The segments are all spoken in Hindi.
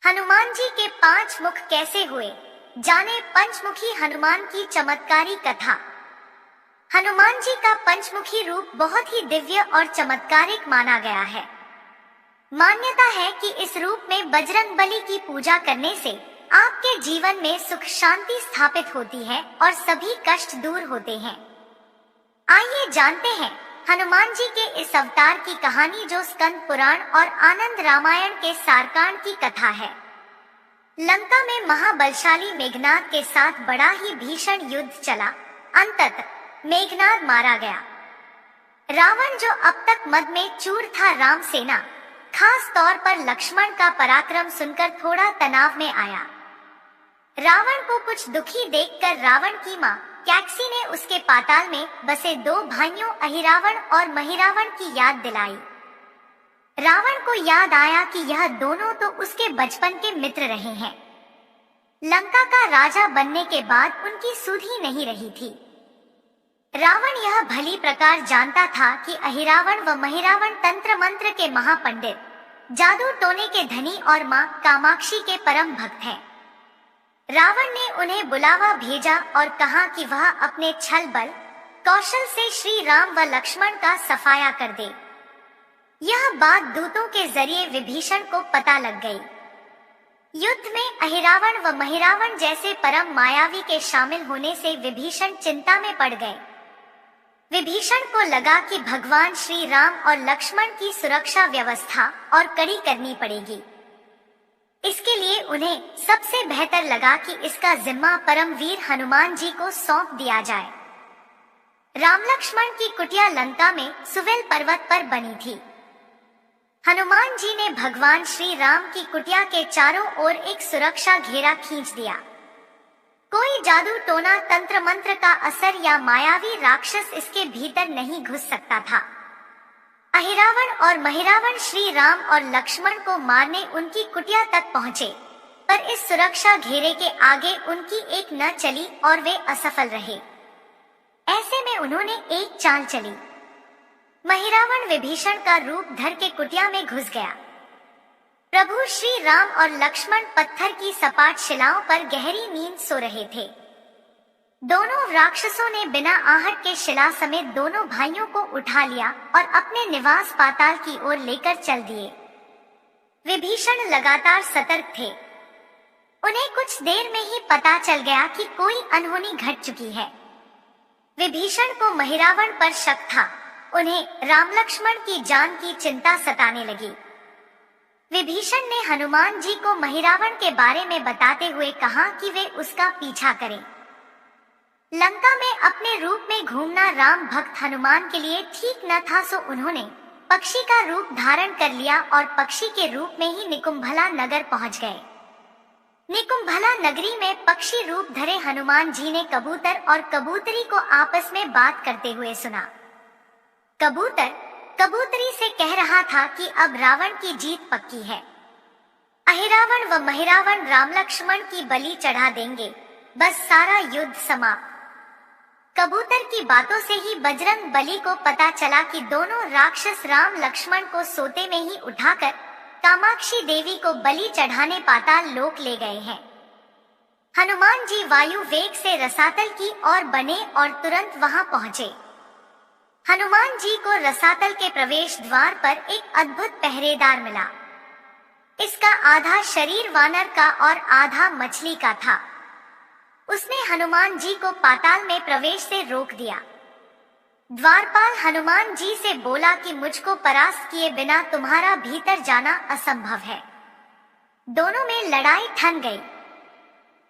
हनुमान जी के 5 मुख कैसे हुए, जाने पंचमुखी हनुमान की चमत्कारी कथा। हनुमान जी का पंचमुखी रूप बहुत ही दिव्य और चमत्कारिक माना गया है। मान्यता है कि इस रूप में बजरंग बली की पूजा करने से आपके जीवन में सुख शांति स्थापित होती है और सभी कष्ट दूर होते हैं। आइए जानते हैं हनुमान जी के इस अवतार की कहानी, जो स्कंद पुराण और आनंद रामायण के सारकांड की कथा है। लंका में महाबलशाली मेघनाद के साथ बड़ा ही भीषण युद्ध चला। अंततः मेघनाद मारा गया। रावण, जो अब तक मद में चूर था, राम सेना खास तौर पर लक्ष्मण का पराक्रम सुनकर थोड़ा तनाव में आया। रावण को कुछ दुखी देखकर रावण की मां कैकसी ने उसके पाताल में बसे 2 भाइयों अहिरावण और महिरावण की याद दिलाई। रावण को याद आया कि यह दोनों तो उसके बचपन के मित्र रहे हैं। लंका का राजा बनने के बाद उनकी सुध ही नहीं रही थी। रावण यह भली प्रकार जानता था कि अहिरावण व महिरावण तंत्र मंत्र के महापंडित, जादू टोने के धनी और मां कामाक्षी के परम भक्त हैं। रावण ने उन्हें बुलावा भेजा और कहा कि वह अपने छल बल कौशल से श्री राम व लक्ष्मण का सफाया कर दे। यह बात दूतों के जरिए विभीषण को पता लग गई। युद्ध में अहिरावण व महिरावण जैसे परम मायावी के शामिल होने से विभीषण चिंता में पड़ गए। विभीषण को लगा कि भगवान श्री राम और लक्ष्मण की सुरक्षा व्यवस्था और कड़ी करनी पड़ेगी। इसके लिए उन्हें सबसे बेहतर लगा कि इसका जिम्मा परमवीर हनुमान जी को सौंप दिया जाए। राम लक्ष्मण की कुटिया लंका में सुवेल पर्वत पर बनी थी। हनुमान जी ने भगवान श्री राम की कुटिया के चारों ओर एक सुरक्षा घेरा खींच दिया। कोई जादू टोना तंत्र मंत्र का असर या मायावी राक्षस इसके भीतर नहीं घुस सकता था। अहिरावण और महिरावण श्री राम और लक्ष्मण को मारने उनकी कुटिया तक पहुँचे, पर इस सुरक्षा घेरे के आगे उनकी एक न चली और वे असफल रहे। ऐसे में उन्होंने एक चाल चली। महिरावण विभीषण का रूप धर के कुटिया में घुस गया। प्रभु श्री राम और लक्ष्मण पत्थर की सपाट शिलाओं पर गहरी नींद सो रहे थे। दोनों राक्षसों ने बिना आहट के शिला समेत दोनों भाइयों को उठा लिया और अपने निवास पाताल की ओर लेकर चल दिए। विभीषण लगातार सतर्क थे। उन्हें कुछ देर में ही पता चल गया कि कोई अनहोनी घट चुकी है। विभीषण को महिरावण पर शक था। उन्हें राम लक्ष्मण की जान की चिंता सताने लगी। विभीषण ने हनुमान जी को महिरावण के बारे में बताते हुए कहा कि वे उसका पीछा करें। लंका में अपने रूप में घूमना राम भक्त हनुमान के लिए ठीक न था, सो उन्होंने पक्षी का रूप धारण कर लिया और पक्षी के रूप में ही निकुंभला नगर पहुंच गए। निकुंभला नगरी में पक्षी रूप धरे हनुमान जी ने कबूतर और कबूतरी को आपस में बात करते हुए सुना। कबूतर कबूतरी से कह रहा था कि अब रावण की जीत पक्की है। अहिरावण व महिरावण राम लक्ष्मण की बलि चढ़ा देंगे, बस सारा युद्ध समाप्त। कबूतर की बातों से ही बजरंग बली को पता चला कि दोनों राक्षस राम लक्ष्मण को सोते में ही उठाकर कामाक्षी देवी को बलि चढ़ाने पाताल लोक ले गए हैं। हनुमान जी वायु वेग से रसातल की ओर बने और तुरंत वहां पहुंचे। हनुमान जी को रसातल के प्रवेश द्वार पर एक अद्भुत पहरेदार मिला। इसका आधा शरीर वानर का और आधा मछली का था। उसने हनुमान जी को पाताल में प्रवेश से रोक दिया। द्वारपाल हनुमान जी से बोला कि मुझको परास्त किए बिना तुम्हारा भीतर जाना असंभव है। दोनों में लड़ाई ठन गई।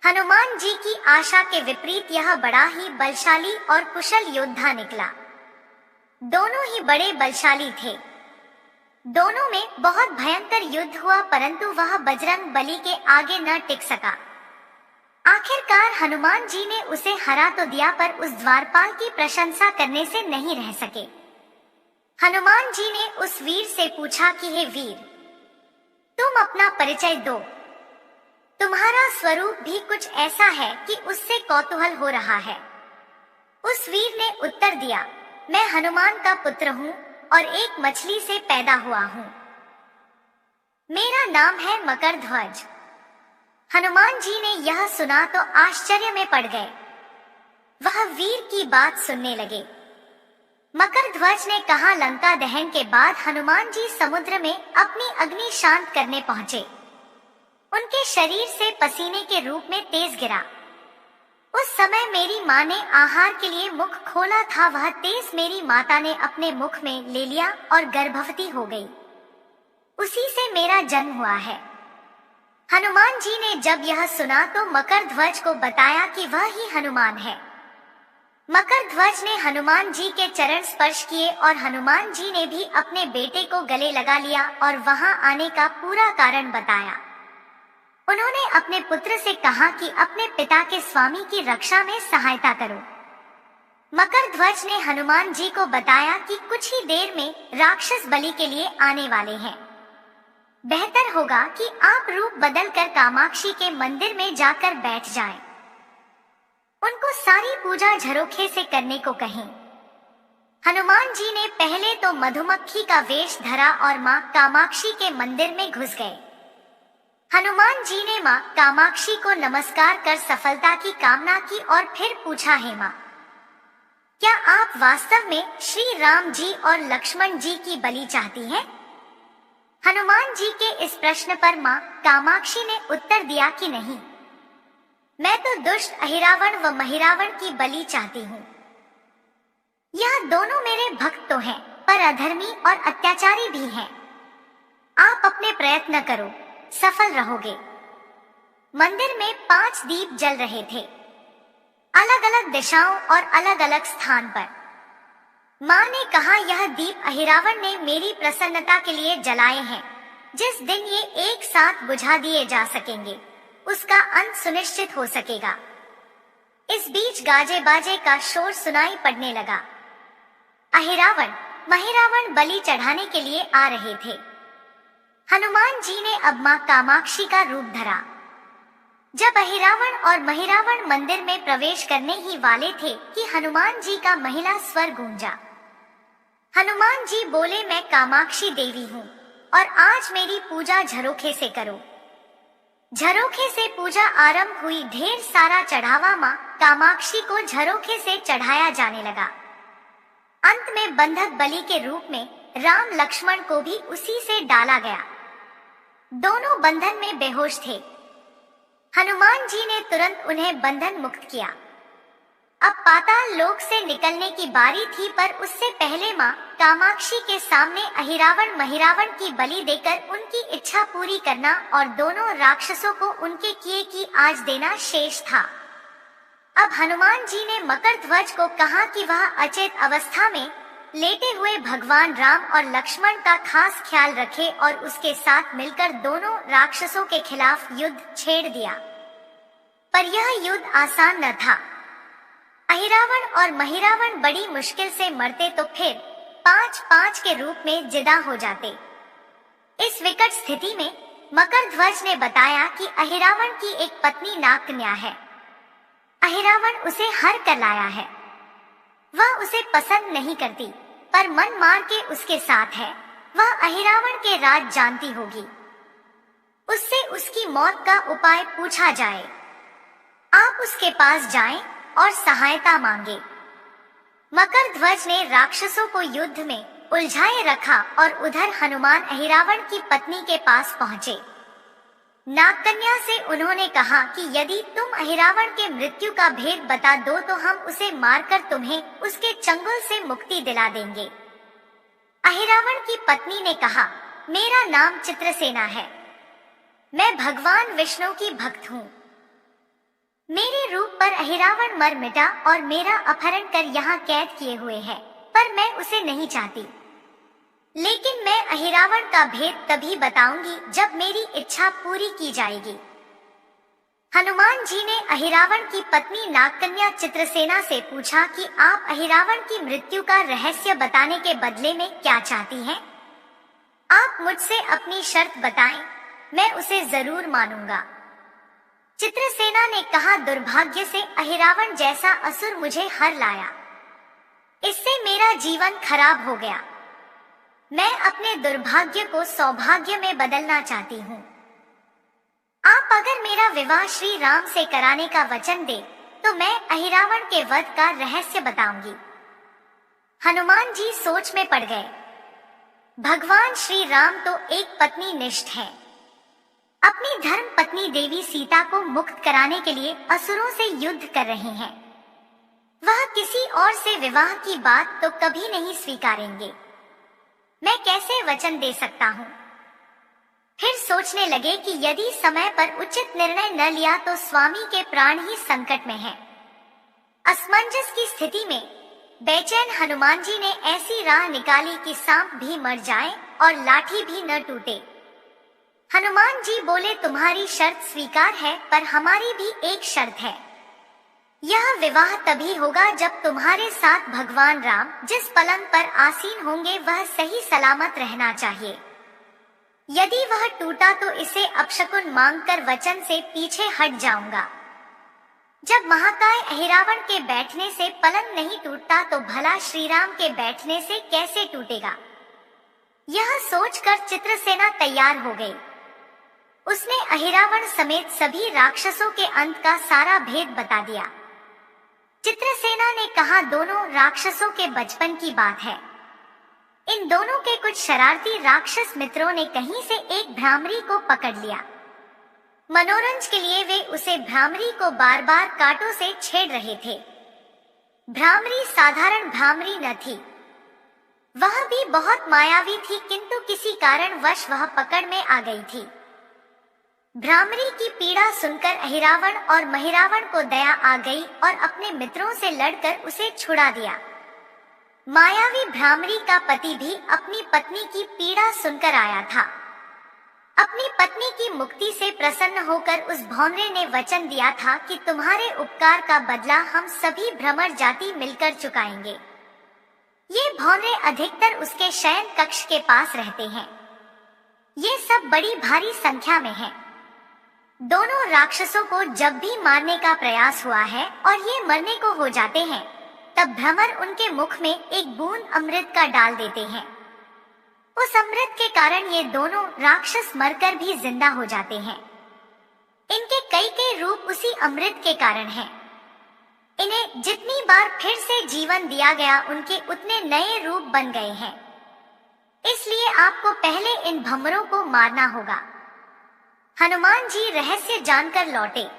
हनुमान जी की आशा के विपरीत यह बड़ा ही बलशाली और कुशल योद्धा निकला। दोनों ही बड़े बलशाली थे। दोनों में बहुत भयंकर युद्ध हुआ, परंतु वह बजरंग बली के आगे न टिक सका। आखिरकार हनुमान जी ने उसे हरा तो दिया, पर उस द्वारपाल की प्रशंसा करने से नहीं रह सके। हनुमान जी ने उस वीर से पूछा कि हे वीर, तुम अपना परिचय दो। तुम्हारा स्वरूप भी कुछ ऐसा है कि उससे कौतूहल हो रहा है। उस वीर ने उत्तर दिया, मैं हनुमान का पुत्र हूँ और एक मछली से पैदा हुआ हूँ। मेरा नाम है मकरध्वज। हनुमान जी ने यह सुना तो आश्चर्य में पड़ गए। वह वीर की बात सुनने लगे। मकरध्वज ने कहा, लंका दहन के बाद हनुमान जी समुद्र में अपनी अग्नि शांत करने पहुंचे। उनके शरीर से पसीने के रूप में तेज गिरा। उस समय मेरी माँ ने आहार के लिए मुख खोला था, वह तेज मेरी माता ने अपने मुख में ले लिया और गर्भवती हो गई। उसी से मेरा जन्म हुआ है। हनुमान जी ने जब यह सुना तो मकरध्वज को बताया कि वह ही हनुमान है। मकरध्वज ने हनुमान जी के चरण स्पर्श किए और हनुमान जी ने भी अपने बेटे को गले लगा लिया और वहां आने का पूरा कारण बताया। उन्होंने अपने पुत्र से कहा कि अपने पिता के स्वामी की रक्षा में सहायता करो। मकरध्वज ने हनुमान जी को बताया कि कुछ ही देर में राक्षस बलि के लिए आने वाले हैं। बेहतर होगा कि आप रूप बदलकर कामाक्षी के मंदिर में जाकर बैठ जाएं। उनको सारी पूजा झरोखे से करने को कहें। हनुमान जी ने पहले तो मधुमक्खी का वेश धरा और माँ कामाक्षी के मंदिर में घुस गए। हनुमान जी ने माँ कामाक्षी को नमस्कार कर सफलता की कामना की और फिर पूछा, हे माँ, क्या आप वास्तव में श्री राम जी और लक्ष्मण जी की बलि चाहती हैं? हनुमान जी के इस प्रश्न पर माँ कामाक्षी ने उत्तर दिया कि नहीं, मैं तो दुष्ट अहिरावण व महिरावण की बलि चाहती हूँ। यह दोनों मेरे भक्त तो हैं, पर अधर्मी और अत्याचारी भी हैं। आप अपने प्रयत्न करो, सफल रहोगे। मंदिर में 5 दीप जल रहे थे, अलग अलग दिशाओं और अलग अलग स्थान पर। माँ ने कहा, यह दीप अहिरावण ने मेरी प्रसन्नता के लिए जलाए हैं। जिस दिन ये एक साथ बुझा दिए जा सकेंगे, उसका अंत सुनिश्चित हो सकेगा। इस बीच गाजे बाजे का शोर सुनाई पड़ने लगा। अहिरावण महिरावण बलि चढ़ाने के लिए आ रहे थे। हनुमान जी ने अब माँ कामाक्षी का रूप धरा। जब अहिरावण और महिरावण मंदिर में प्रवेश करने ही वाले थे कि हनुमान जी का महिला स्वर गूंजा। हनुमान जी बोले, मैं कामाक्षी देवी हूँ और आज मेरी पूजा झरोखे से करो। झरोखे से पूजा आरंभ हुई। ढेर सारा चढ़ावा माँ कामाक्षी को झरोखे से चढ़ाया जाने लगा। अंत में बंधक बलि के रूप में राम लक्ष्मण को भी उसी से डाला गया। दोनों बंधन में बेहोश थे। हनुमान जी ने तुरंत उन्हें बंधन मुक्त किया। अब पाताल लोक से निकलने की बारी थी, पर उससे पहले माँ कामाक्षी के सामने अहिरावण महिरावण की बलि देकर उनकी इच्छा पूरी करना और दोनों राक्षसों को उनके किए की आज देना शेष था। अब हनुमान जी ने मकरध्वज को कहा कि वह अचेत अवस्था में लेटे हुए भगवान राम और लक्ष्मण का खास ख्याल रखे और उसके साथ मिलकर दोनों राक्षसों के खिलाफ युद्ध छेड़ दिया। पर यह युद्ध आसान न था। अहिरावण और महिरावण बड़ी मुश्किल से मरते तो फिर 5-5 के रूप में जिदा हो जाते। इस विकट स्थिति में मकरध्वज ने बताया कि अहिरावण की एक पत्नी नागकन्या है। अहिरावण उसे हर कर लाया है। वह उसे पसंद नहीं करती, पर मन मार के उसके साथ है। वह अहिरावण के राज जानती होगी। उससे उसकी मौत का उपाय पूछा जाए। आप उसके पास जाएं और सहायता मांगे। मकरध्वज ने राक्षसों को युद्ध में उलझाए रखा और उधर हनुमान अहिरावण की पत्नी के पास पहुंचे। नागकन्या से उन्होंने कहा कि यदि तुम अहिरावण के मृत्यु का भेद बता दो तो हम उसे मारकर तुम्हें उसके चंगुल से मुक्ति दिला देंगे। अहिरावण की पत्नी ने कहा, मेरा नाम चित्रसेना है। मैं भगवान विष्णु की भक्त हूँ। मेरे रूप पर अहिरावण मर मिटा और मेरा अपहरण कर यहाँ कैद किए हुए है, पर मैं उसे नहीं चाहती। लेकिन मैं अहिरावण का भेद तभी बताऊंगी जब मेरी इच्छा पूरी की जाएगी। हनुमान जी ने अहिरावण की पत्नी नागकन्या चित्रसेना से पूछा कि आप अहिरावण की मृत्यु का रहस्य बताने के बदले में क्या चाहती हैं? आप मुझसे अपनी शर्त बताएं, मैं उसे जरूर मानूंगा। चित्रसेना ने कहा, दुर्भाग्य से अहिरावण जैसा असुर मुझे हर लाया। इससे मेरा जीवन खराब हो गया। मैं अपने दुर्भाग्य को सौभाग्य में बदलना चाहती हूँ। आप अगर मेरा विवाह श्री राम से कराने का वचन दे तो मैं अहिरावण के वध का रहस्य बताऊंगी। हनुमान जी सोच में पड़ गए। भगवान श्री राम तो एक पत्नी निष्ठ है, अपनी धर्म पत्नी देवी सीता को मुक्त कराने के लिए असुरों से युद्ध कर रहे हैं। वह किसी और से विवाह की बात तो कभी नहीं स्वीकारेंगे। मैं कैसे वचन दे सकता हूँ? फिर सोचने लगे कि यदि समय पर उचित निर्णय न लिया तो स्वामी के प्राण ही संकट में हैं। असमंजस की स्थिति में बेचैन हनुमान जी ने ऐसी राह निकाली कि सांप भी मर जाए और लाठी भी न टूटे। हनुमान जी बोले, तुम्हारी शर्त स्वीकार है, पर हमारी भी एक शर्त है। यह विवाह तभी होगा जब तुम्हारे साथ भगवान राम जिस पलंग पर आसीन होंगे वह सही सलामत रहना चाहिए। यदि वह टूटा तो इसे अपशकुन मांगकर वचन से पीछे हट जाऊंगा। जब महाकाय अहिरावण के बैठने से पलंग नहीं टूटता तो भला श्री राम के बैठने से कैसे टूटेगा? यह सोचकर चित्रसेना तैयार हो गई। उसने अहिरावण समेत सभी राक्षसों के अंत का सारा भेद बता दिया। चित्रसेना ने कहा, दोनों राक्षसों के बचपन की बात है। इन दोनों के कुछ शरारती राक्षस मित्रों ने कहीं से एक भ्रामरी को पकड़ लिया। मनोरंजन के लिए वे उसे भ्रामरी को बार बार कांटों से छेड़ रहे थे। भ्रामरी साधारण भ्रामरी न थी, वह भी बहुत मायावी थी, किंतु किसी कारणवश वह पकड़ में आ गई थी। भ्रामरी की पीड़ा सुनकर अहिरावण और महिरावण को दया आ गई और अपने मित्रों से लड़कर उसे छुड़ा दिया। मायावी भ्रामरी का पति भी अपनी पत्नी की पीड़ा सुनकर आया था। अपनी पत्नी की मुक्ति से प्रसन्न होकर उस भौंरे ने वचन दिया था कि तुम्हारे उपकार का बदला हम सभी भ्रमर जाति मिलकर चुकाएंगे। ये भौंरे अधिकतर उसके शयन कक्ष के पास रहते हैं। ये सब बड़ी भारी संख्या में हैं। दोनों राक्षसों को जब भी मारने का प्रयास हुआ है और ये मरने को हो जाते हैं, तब भ्रमर उनके मुख में एक बूंद अमृत का डाल देते हैं। उस अमृत के कारण ये दोनों राक्षस मरकर भी जिंदा हो जाते हैं। इनके कई रूप उसी अमृत के कारण हैं। इन्हें जितनी बार फिर से जीवन दिया गया उनके उतने नए रूप बन गए हैं। इसलिए आपको पहले इन भंवरों को मारना होगा। हनुमान जी रहस्य जानकर लौटे।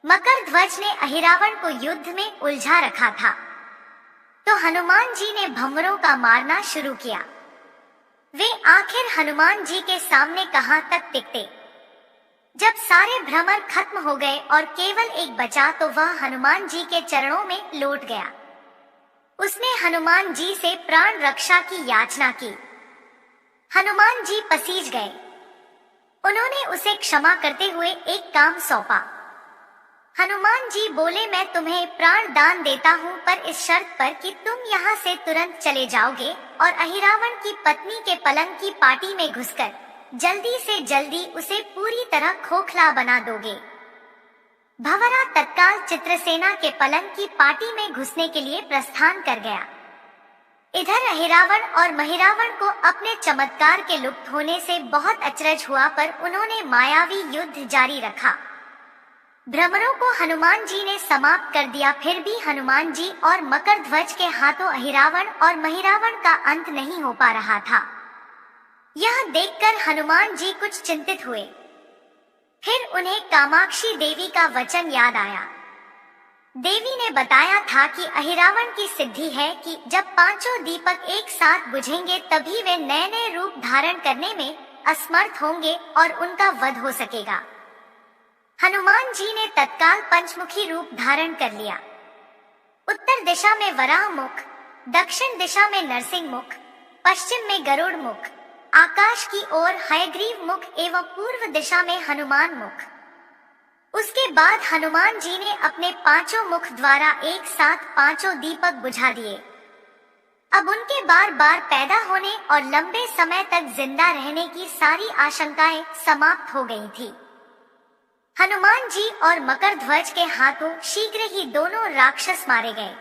मकर ध्वज ने अहिरावण को युद्ध में उलझा रखा था, तो हनुमान जी ने भंवरों का मारना शुरू किया। वे आखिर हनुमान जी के सामने कहां तक टिकते। जब सारे भ्रमर खत्म हो गए और केवल एक बचा तो वह हनुमान जी के चरणों में लौट गया। उसने हनुमान जी से प्राण रक्षा की याचना की। हनुमान जी पसीज गए। उन्होंने उसे क्षमा करते हुए एक काम सौंपा। हनुमान जी बोले, मैं तुम्हें प्राण दान देता हूँ, पर इस शर्त पर कि तुम यहाँ से तुरंत चले जाओगे और अहिरावण की पत्नी के पलंग की पाटी में घुसकर जल्दी से जल्दी उसे पूरी तरह खोखला बना दोगे। भंवरा तत्काल चित्रसेना के पलंग की पाटी में घुसने के लिए प्रस्थान कर गया। इधर अहिरावण और महिरावण को अपने चमत्कार के लुप्त होने से बहुत अचरज हुआ, पर उन्होंने मायावी युद्ध जारी रखा। भ्रमरों को हनुमान जी ने समाप्त कर दिया। फिर भी हनुमान जी और मकर ध्वज के हाथों अहिरावण और महिरावण का अंत नहीं हो पा रहा था। यह देखकर हनुमान जी कुछ चिंतित हुए। फिर उन्हें कामाक्षी देवी का वचन याद आया। देवी ने बताया था कि अहिरावण की सिद्धि है कि जब पांचों दीपक एक साथ बुझेंगे तभी वे नए नए रूप धारण करने में असमर्थ होंगे और उनका वध हो सकेगा। हनुमान जी ने तत्काल पंचमुखी रूप धारण कर लिया। उत्तर दिशा में वराह मुख, दक्षिण दिशा में नरसिंह मुख, पश्चिम में गरुड़ मुख, आकाश की ओर हयग्रीव मुख एवं पूर्व दिशा में हनुमान मुख। उसके बाद हनुमान जी ने अपने पांचों मुख द्वारा एक साथ पांचों दीपक बुझा दिए। अब उनके बार बार पैदा होने और लंबे समय तक जिंदा रहने की सारी आशंकाएं समाप्त हो गई थी। हनुमान जी और मकर ध्वज के हाथों शीघ्र ही दोनों राक्षस मारे गए।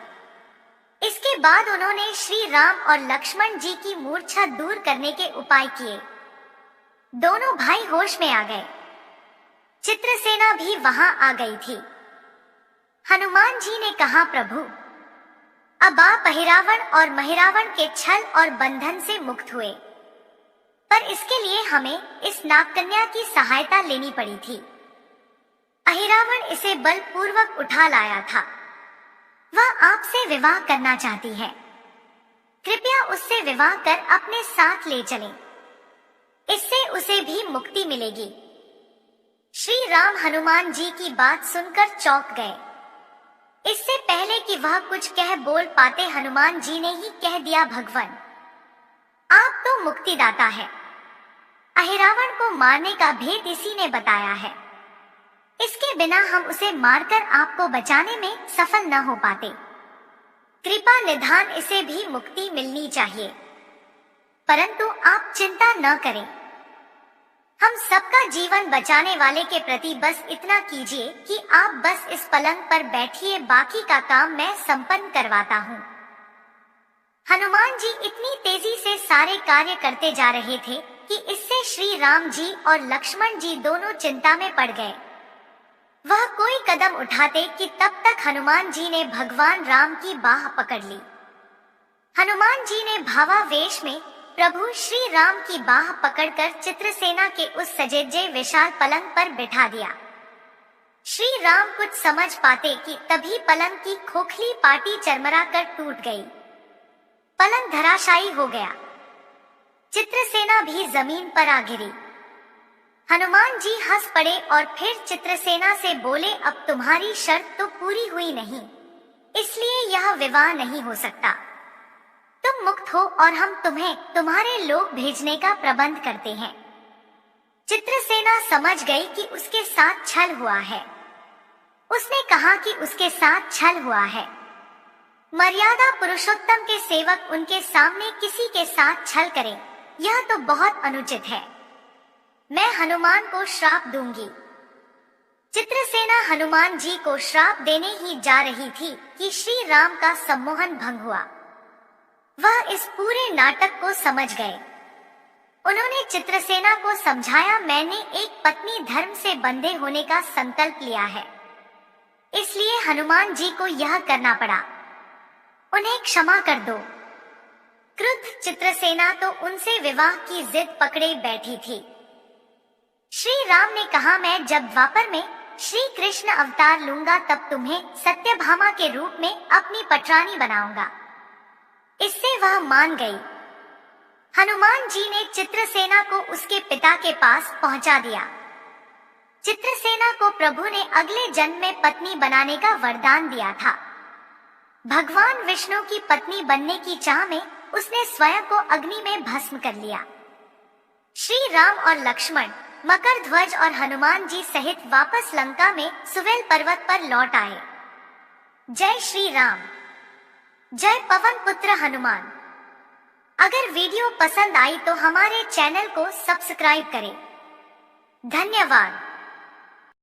इसके बाद उन्होंने श्री राम और लक्ष्मण जी की मूर्छा दूर करने के उपाय किए। दोनों भाई होश में आ गए। चित्रसेना भी वहां आ गई थी। हनुमान जी ने कहा, प्रभु, अब आप अहिरावण और महिरावण के छल और बंधन से मुक्त हुए, पर इसके लिए हमें इस नागकन्या की सहायता लेनी पड़ी थी। अहिरावण इसे बलपूर्वक उठा लाया था। वह आपसे विवाह करना चाहती है। कृपया उससे विवाह कर अपने साथ ले चलें। इससे उसे भी मुक्ति मिलेगी। श्री राम हनुमान जी की बात सुनकर चौंक गए। इससे पहले कि वह कुछ कह बोल पाते, हनुमान जी ने ही कह दिया, भगवान, आप तो मुक्तिदाता है। अहिरावण को मारने का भेद इसी ने बताया है। इसके बिना हम उसे मारकर आपको बचाने में सफल न हो पाते। कृपा निधान इसे भी मुक्ति मिलनी चाहिए, परंतु आप चिंता न करें। हम सबका जीवन बचाने वाले के प्रति बस इतना कीजिए कि आप बस इस पलंग पर बैठिए, बाकी का काम मैं संपन्न करवाता हूँ। हनुमान जी इतनी तेजी से सारे कार्य करते जा रहे थे कि इससे श्री राम जी और लक्ष्मण जी दोनों चिंता में पड़ गए। वह कोई कदम उठाते कि तब तक हनुमान जी ने भगवान राम की बाह पकड़ ली। हनुमान जी ने भावावेश में प्रभु श्री राम की बाह पकड़कर चित्रसेना के उस सजेजे विशाल पलंग पर बिठा दिया। श्री राम कुछ समझ पाते कि तभी पलंग की खोखली पाटी चरमरा कर टूट गई। पलंग धराशायी हो गया। चित्रसेना भी जमीन पर आ गिरी। हनुमान जी हंस पड़े और फिर चित्रसेना से बोले, अब तुम्हारी शर्त तो पूरी हुई नहीं, इसलिए यह विवाह नहीं हो सकता। तुम मुक्त हो और हम तुम्हें तुम्हारे लोग भेजने का प्रबंध करते हैं। चित्रसेना समझ गई कि उसके साथ छल हुआ है। उसने कहा कि उसके साथ छल हुआ है। मर्यादा पुरुषोत्तम के सेवक उनके सामने किसी के साथ छल करें, यह तो बहुत अनुचित है। मैं हनुमान को श्राप दूंगी। चित्रसेना हनुमान जी को श्राप देने ही जा रही थी कि श्री राम का सम्मोहन भंग हुआ। वह इस पूरे नाटक को समझ गए। उन्होंने चित्रसेना को समझाया, मैंने एक पत्नी धर्म से बंधे होने का संकल्प लिया है, इसलिए हनुमान जी को यह करना पड़ा। उन्हें क्षमा कर दो। क्रुद्ध चित्रसेना तो उनसे विवाह की जिद पकड़े बैठी थी। श्री राम ने कहा, मैं जब द्वापर में श्री कृष्ण अवतार लूंगा तब तुम्हें सत्यभामा के रूप में अपनी पटरानी बनाऊंगा। इससे वह मान गई। हनुमान जी ने चित्रसेना को उसके पिता के पास पहुंचा दिया। चित्रसेना को प्रभु ने अगले जन्म में पत्नी बनाने का वरदान दिया था। भगवान विष्णु की पत्नी बनने की चाह में उसने स्वयं को अग्नि में भस्म कर लिया। श्री राम और लक्ष्मण, मकर ध्वज और हनुमान जी सहित वापस लंका में सुवेल पर्वत पर लौट आए। जय श्री राम, जय पवन पुत्र हनुमान। अगर वीडियो पसंद आई तो हमारे चैनल को सब्सक्राइब करें। धन्यवाद।